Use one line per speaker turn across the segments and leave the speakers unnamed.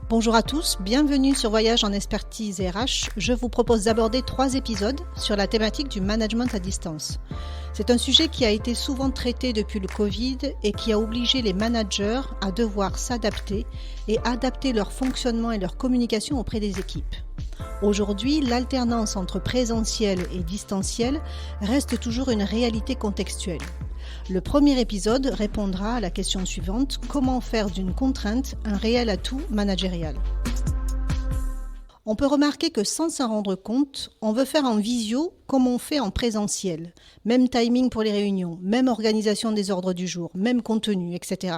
Bonjour à tous, bienvenue sur Voyage en expertise RH. Je vous propose d'aborder 3 épisodes sur la thématique du management à distance. C'est un sujet qui a été souvent traité depuis le Covid et qui a obligé les managers à devoir s'adapter et adapter leur fonctionnement et leur communication auprès des équipes. Aujourd'hui, l'alternance entre présentiel et distanciel reste toujours une réalité contextuelle. Le premier épisode répondra à la question suivante: comment faire d'une contrainte un réel atout managérial? On peut remarquer que sans s'en rendre compte, on veut faire en visio comme on fait en présentiel. Même timing pour les réunions, même organisation des ordres du jour, même contenu, etc.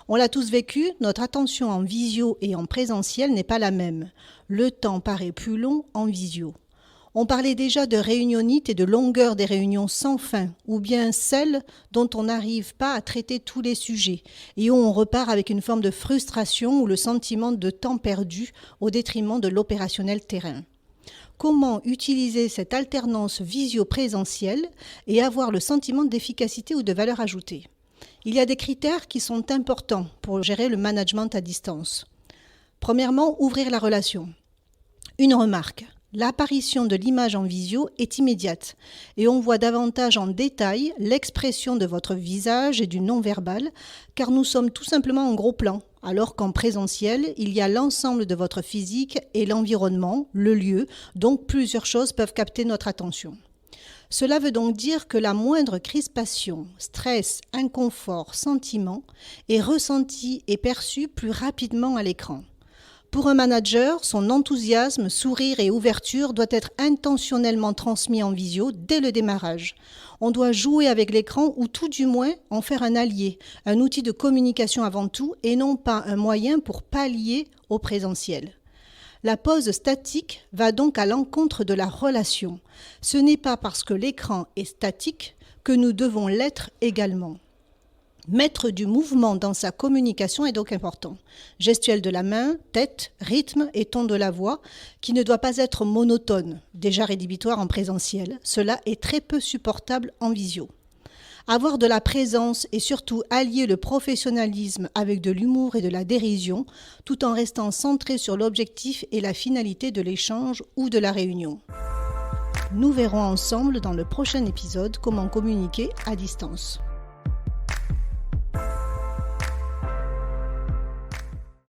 On l'a tous vécu, notre attention en visio et en présentiel n'est pas la même. Le temps paraît plus long en visio. On parlait déjà de réunionnite et de longueur des réunions sans fin, ou bien celles dont on n'arrive pas à traiter tous les sujets, et où on repart avec une forme de frustration ou le sentiment de temps perdu au détriment de l'opérationnel terrain. Comment utiliser cette alternance visio-présentielle et avoir le sentiment d'efficacité ou de valeur ajoutée? Il y a des critères qui sont importants pour gérer le management à distance. Premièrement, ouvrir la relation. Une remarque. L'apparition de l'image en visio est immédiate et on voit davantage en détail l'expression de votre visage et du non-verbal car nous sommes tout simplement en gros plan, alors qu'en présentiel, il y a l'ensemble de votre physique et l'environnement, le lieu, donc plusieurs choses peuvent capter notre attention. Cela veut donc dire que la moindre crispation, stress, inconfort, sentiment est ressenti et perçu plus rapidement à l'écran. Pour un manager, son enthousiasme, sourire et ouverture doit être intentionnellement transmis en visio dès le démarrage. On doit jouer avec l'écran ou tout du moins en faire un allié, un outil de communication avant tout et non pas un moyen pour pallier au présentiel. La pose statique va donc à l'encontre de la relation. Ce n'est pas parce que l'écran est statique que nous devons l'être également. Mettre du mouvement dans sa communication est donc important. Gestuelle de la main, tête, rythme et ton de la voix qui ne doit pas être monotone, déjà rédhibitoire en présentiel. Cela est très peu supportable en visio. Avoir de la présence et surtout allier le professionnalisme avec de l'humour et de la dérision, tout en restant centré sur l'objectif et la finalité de l'échange ou de la réunion. Nous verrons ensemble dans le prochain épisode comment communiquer à distance.